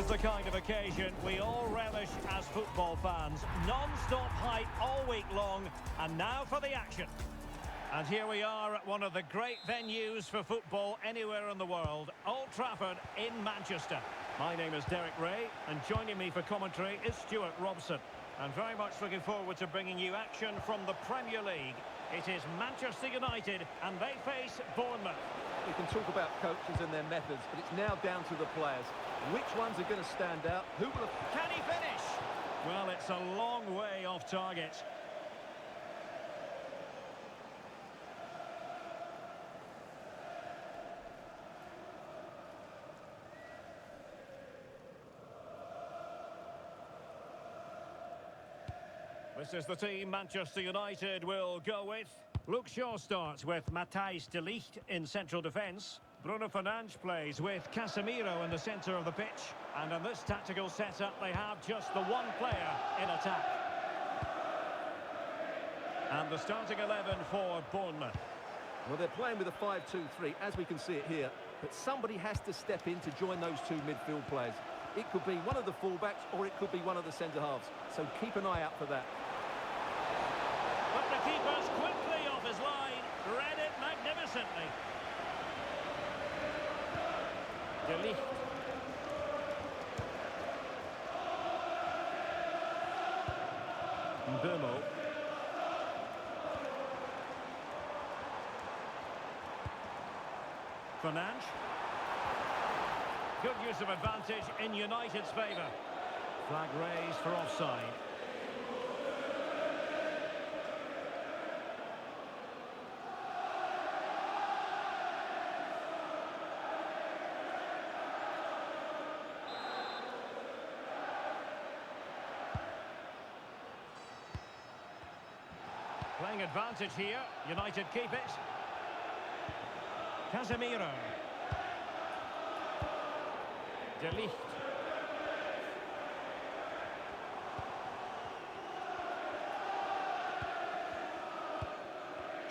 is the kind of occasion we all relish as football fans. Non-stop hype all week long, and now for the action. And here we are at one of the great venues for football anywhere in the world, Old Trafford in Manchester. My name is Derek Ray, and joining me for commentary is Stuart Robson. And very much looking forward to bringing you action from the Premier League. It is Manchester United, and they face Bournemouth. We can talk about coaches and their methods, but it's now down to the players. Which ones are going to stand out? Who will? Can he finish? Well, it's a long way off target. This is the team Manchester United will go with. Luke Shaw starts with Matthijs de Ligt in central defence. Bruno Fernandes plays with Casemiro in the centre of the pitch. And in this tactical setup, they have just the one player in attack. And the starting 11 for Bournemouth. Well, they're playing with a 5-2-3, as we can see it here. But somebody has to step in to join those two midfield players. It could be one of the fullbacks or it could be one of the centre-halves. So keep an eye out for that. But the keeper's quickly off his line. Read it magnificently. De Ligt. Bournemouth. Fernandes. Good use of advantage in United's favour. Flag raised for offside. Playing advantage here. United keep it. Casemiro. De Ligt.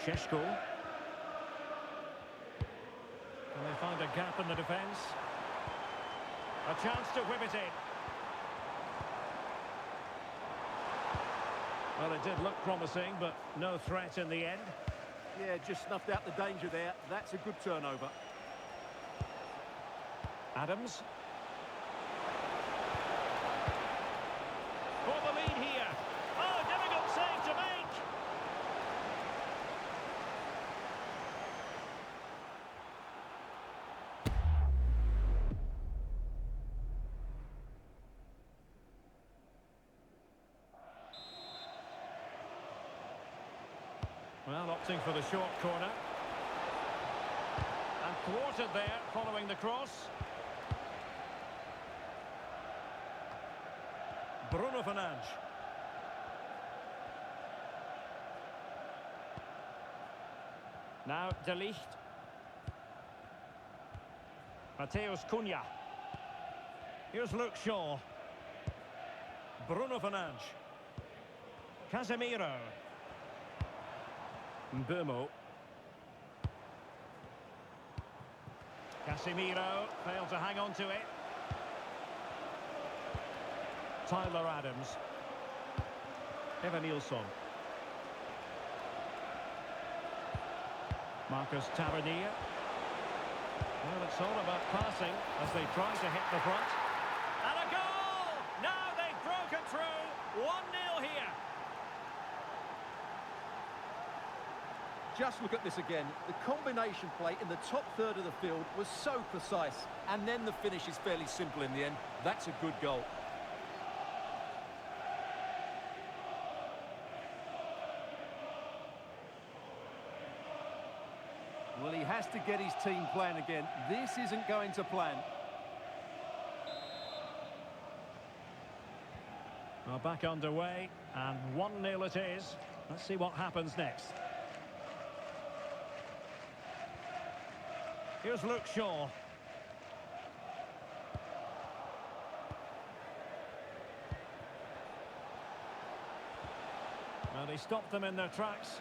Šeško. Can they find a gap in the defence? A chance to whip it in. Well, it did look promising, but no threat in the end. Yeah, just snuffed out the danger there. That's a good turnover. Adams. For the lead here. Oh, difficult save to make. Well, opting for the short corner. And thwarted there following the cross. Bruno Fernandes. Now De Ligt. Matheus Cunha. Here's Luke Shaw. Bruno Fernandes. Casemiro. Bournemouth. Casemiro failed to hang on to it. Tyler Adams. Evan Nilsson. Marcus Tavernier. Well, it's all about passing as they try to hit the front. And a goal! Now they've broken through. 1-0 here. Just look at this again. The combination play in the top third of the field was so precise. And then the finish is fairly simple in the end. That's a good goal. Well, he has to get his team playing again. This isn't going to plan. Well, back underway, and 1-0 it is. Let's see what happens next. Here's Luke Shaw. And he stopped them in their tracks.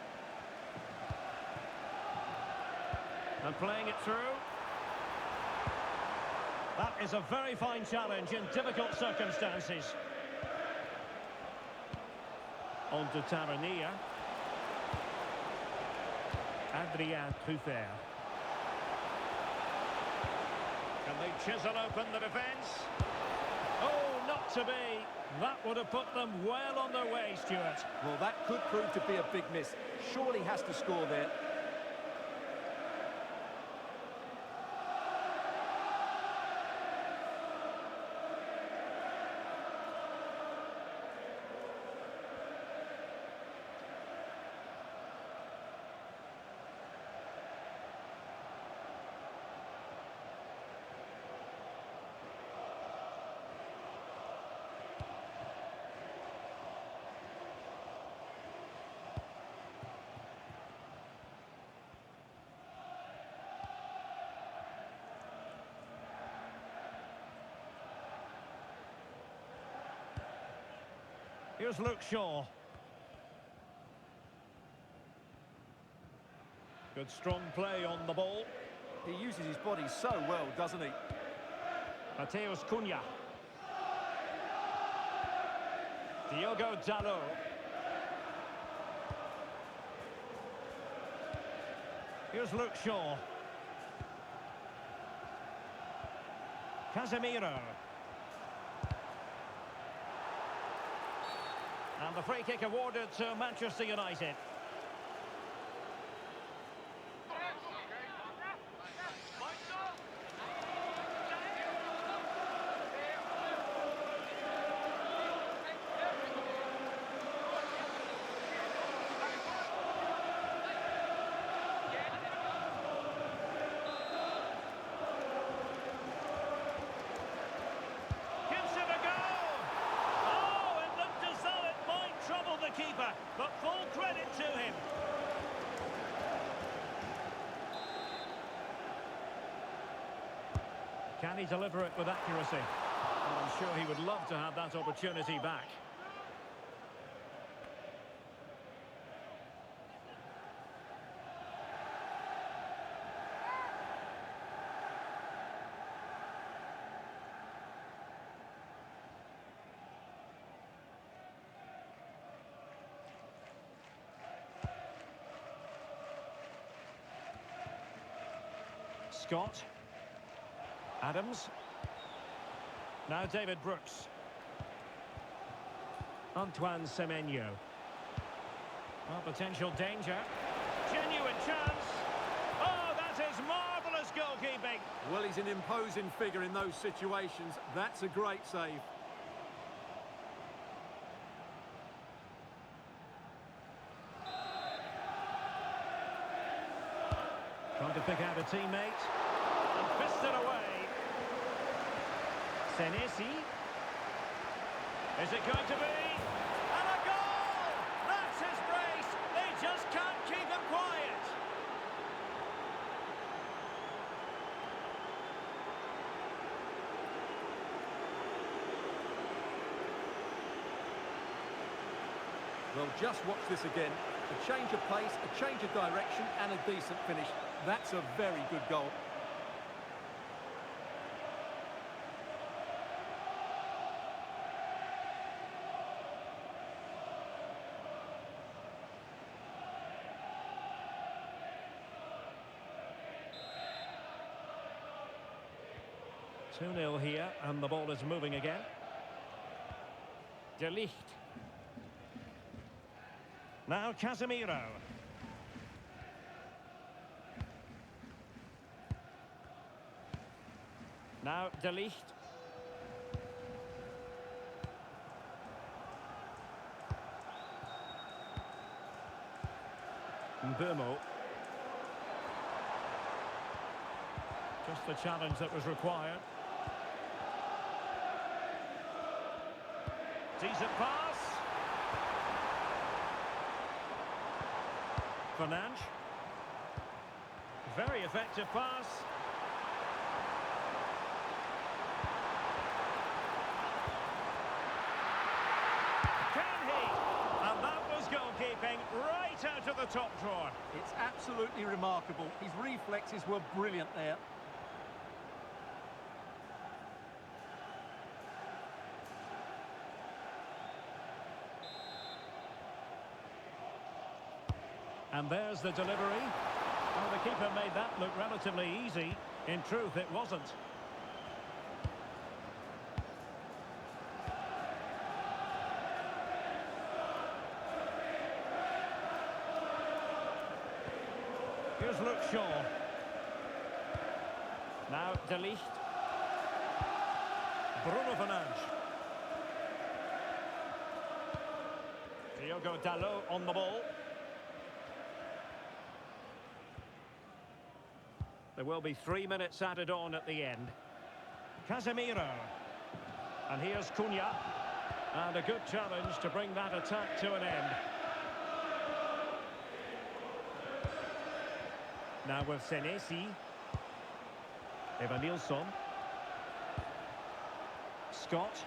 And playing it through. That is a very fine challenge in difficult circumstances. On to Tavernier. Adrien Truffert. Can they chisel open the defence? Oh, not to be. That would have put them well on their way, Stuart. Well, that could prove to be a big miss. Surely has to score there. Here's Luke Shaw. Good strong play on the ball. He uses his body so well, doesn't he? Mateus Cunha. Diogo Dalot. Here's Luke Shaw. Casemiro. And the free kick awarded to Manchester United. Keeper, but full credit to him. Can he deliver it with accuracy? Well, I'm sure he would love to have that opportunity back. Scott. Adams. Now David Brooks. Antoine Semenyo. Well, potential danger. Genuine chance. Oh, that is marvellous goalkeeping. Well, he's an imposing figure in those situations. That's a great save. Trying to pick out a teammate. And fist it away. Senesi. Is it going to be? And a goal! That's his brace. They just can't keep him quiet. Well, just watch this again. A change of pace, a change of direction, and a decent finish. That's a very good goal. Two 2-0 here, and the ball is moving again. De Ligt. Now Casemiro. Now De Ligt. Bournemouth. Just the challenge that was required. Decent pass. Fernandes. Very effective pass. Can he? And that was goalkeeping right out of the top drawer. It's absolutely remarkable. His reflexes were brilliant there. And there's the delivery. Well, the keeper made that look relatively easy. In truth, it wasn't. Here's Luke Shaw. Now De Ligt. Bruno Fernandes. Diogo Dalot on the ball. There will be 3 minutes added on at the end. Casemiro. And here's Cunha. And a good challenge to bring that attack to an end. Now with Senesi. Evan Nilsson. Scott.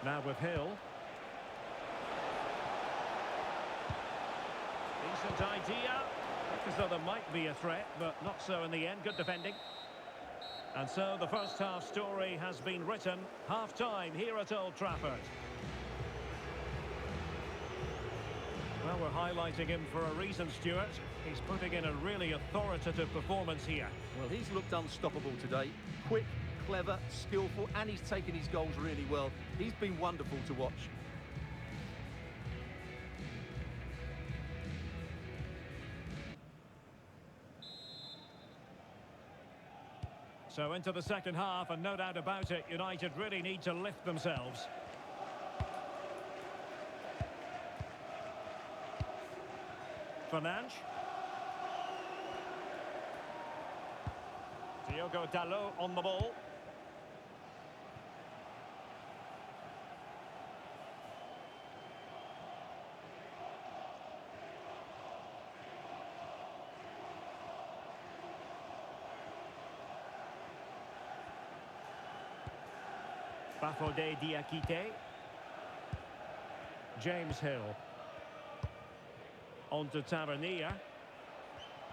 Now with Hill. Decent idea. As though there might be a threat, but not so in the end. Good defending. And so the first half story has been written. Half-time here at Old Trafford. Well, we're highlighting him for a reason, Stuart. He's putting in a really authoritative performance here. Well, he's looked unstoppable today. Quick, clever, skillful, and he's taken his goals really well. He's been wonderful to watch. So into the second half, and no doubt about it, United really need to lift themselves. Fernandes. Diogo Dalot on the ball. Bafodé Diakité. James Hill. On to Tavernier.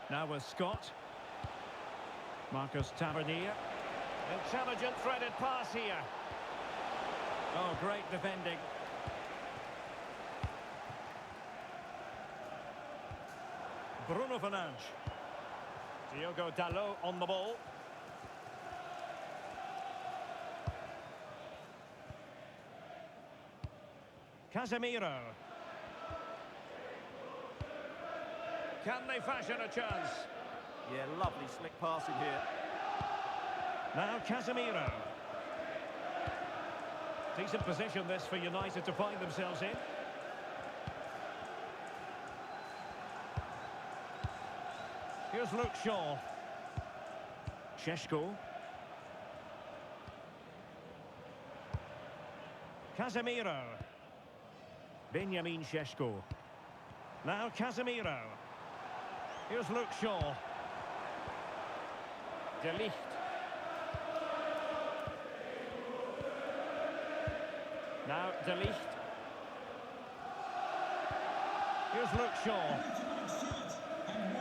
Now with Scott. Marcus Tavernier. Intelligent threaded pass here. Oh, great defending. Bruno Fernandes. Diogo Dalot on the ball. Casemiro. Can they fashion a chance? Yeah, lovely slick passing here. Now Casemiro. Decent position this for United to find themselves in. Here's Luke Shaw. Šeško. Casemiro. Benjamin Šeško. Now Casemiro. Here's Luke Shaw. De Ligt. Now De Ligt. Here's Luke Shaw.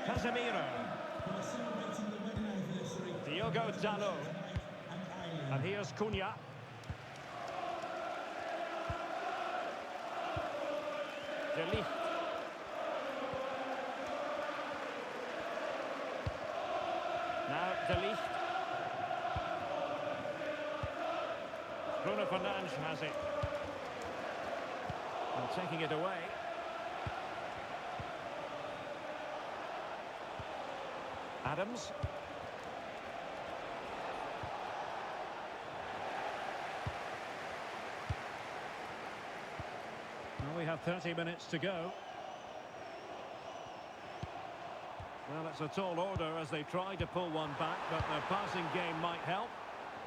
Casemiro. Diogo Dalot. And here's Cunha. De Ligt. Now De Ligt. Bruno Fernandes has it. And taking it away. Adams. Well, we have 30 minutes to go. Well, it's a tall order as they try to pull one back, but their passing game might help.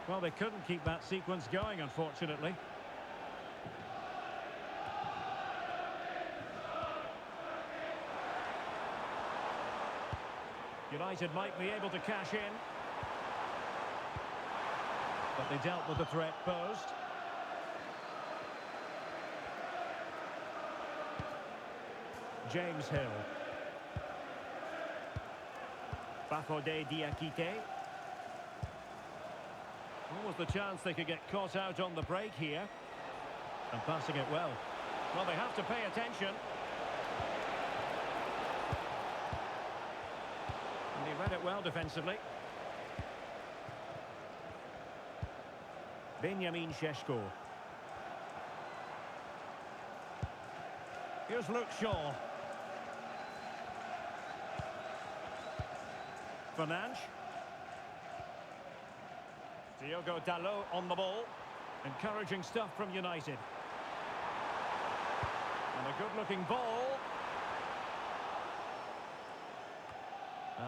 Well, they couldn't keep that sequence going, unfortunately. United might be able to cash in. But they dealt with the threat posed. James Hill. Bafodé Diakité. What was the chance they could get caught out on the break here? And passing it well. Well, they have to pay attention. He read it well defensively. Benjamin Šeško. Here's Luke Shaw. Fernandes. Diogo Dalot on the ball. Encouraging stuff from United. And a good-looking ball.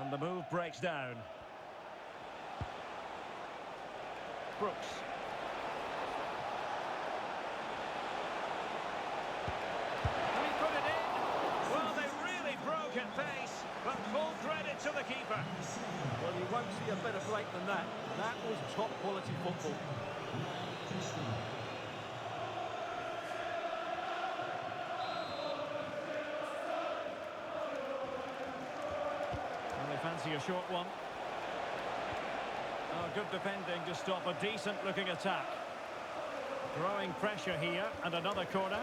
And the move breaks down. Brooks. And he put it in. Well, they really broke at pace, but full credit to the keeper. Well, you won't see a better break than that. That was top-quality football. Well, they fancy a short one. Oh, good defending to stop a decent-looking attack. Growing pressure here, and another corner.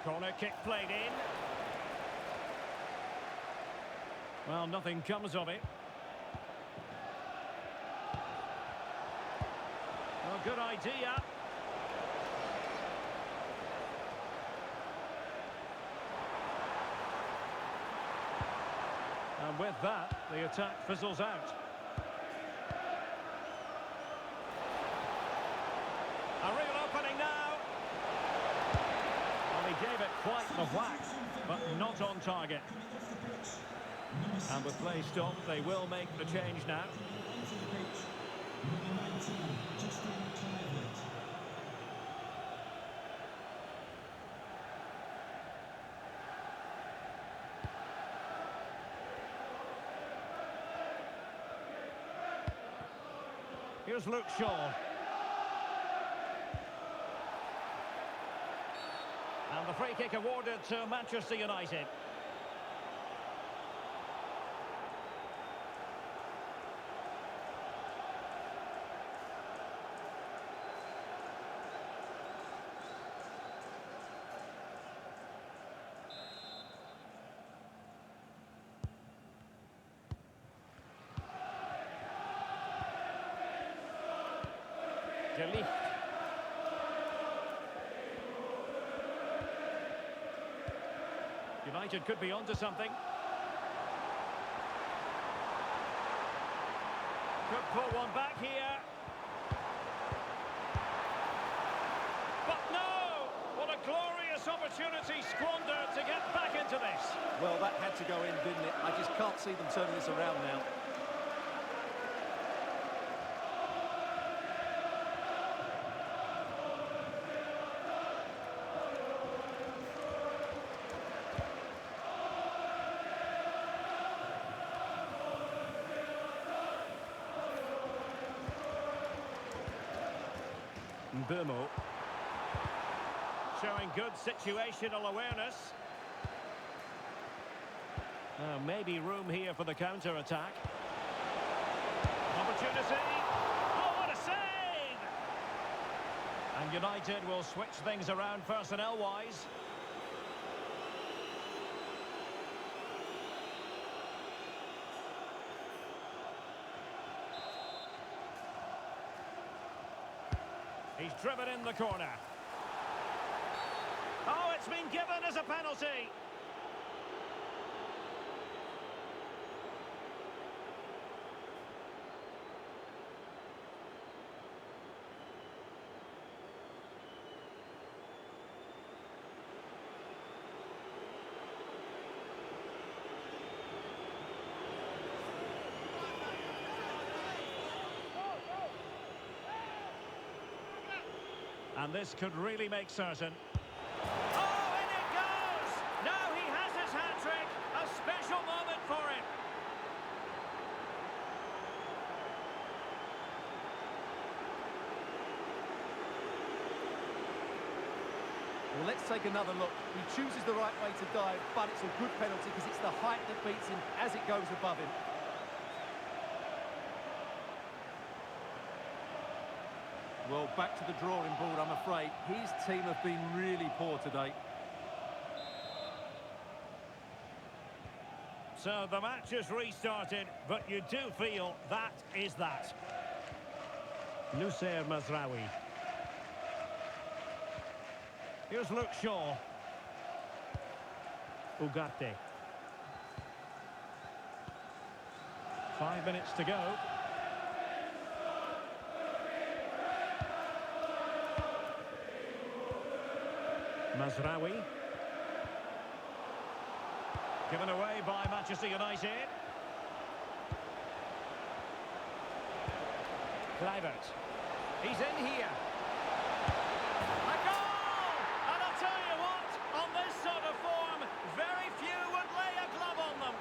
Corner kick played in. Well, nothing comes of it. Oh, good idea. And with that, the attack fizzles out. A real opening now. Well, he gave it quite the whack, but not on target. And with play stopped, they will make the change now. Here's Luke Shaw. And the free kick awarded to Manchester United. Ligue. United could be onto something. Could pull one back here. But no! What a glorious opportunity squandered to get back into this. Well, that had to go in, didn't it? I just can't see them turning this around now. Bournemouth. Showing good situational awareness. Maybe room here for the counter-attack. Opportunity. Oh, what a save! And United will switch things around personnel-wise. He's driven in the corner. Oh, it's been given as a penalty. And this could really make certain. Oh, in it goes! Now he has his hat-trick. A special moment for him. Well, let's take another look. He chooses the right way to dive, but it's a good penalty because it's the height that beats him as it goes above him. Well, back to the drawing board, I'm afraid. His team have been really poor today. So the match has restarted, but you do feel that is that. Nusayr Mazraoui. Here's Luke Shaw. Ugarte. 5 minutes to go. Mazraoui. Given away by Manchester United. Kluivert. He's in here. A goal! And I'll tell you what, on this sort of form, very few would lay a glove on them.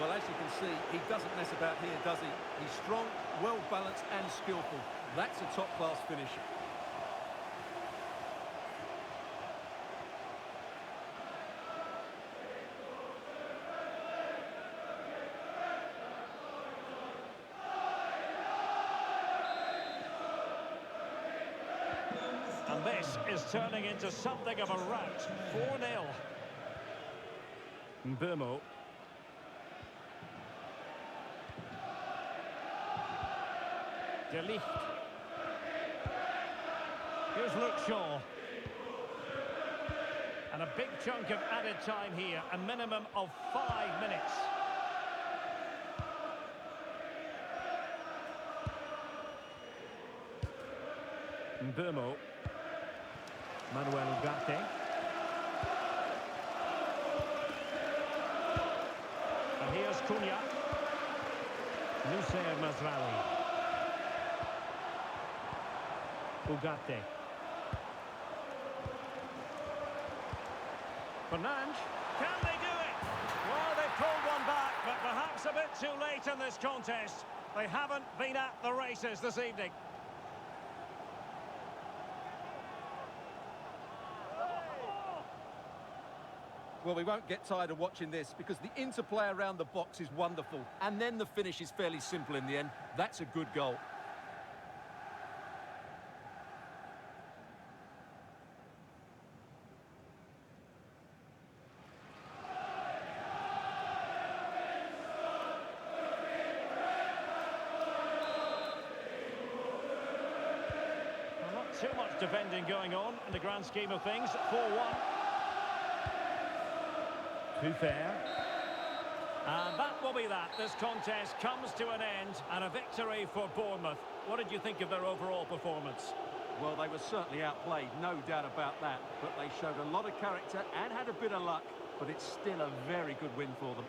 Well, as you can see, he doesn't mess about here, does he? He's strong, well-balanced and skillful. That's a top-class finish. And this is turning into something of a rout. 4-0. Bournemouth. De Ligt. Here's Luke Shaw. And a big chunk of added time here, a minimum of 5 minutes. Bournemouth. Manuel Ugarte. And here's Cunha. Nusayr Mazraoui. Ugarte. Fernandes. Can they do it? Well, they pulled one back, but perhaps a bit too late in this contest. They haven't been at the races this evening. Well, we won't get tired of watching this because the interplay around the box is wonderful. And then the finish is fairly simple in the end. That's a good goal. Too much defending going on in the grand scheme of things. 4-1. Too fair. And that will be that. This contest comes to an end and a victory for Bournemouth. What did you think of their overall performance? Well, they were certainly outplayed, no doubt about that. But they showed a lot of character and had a bit of luck. But it's still a very good win for them.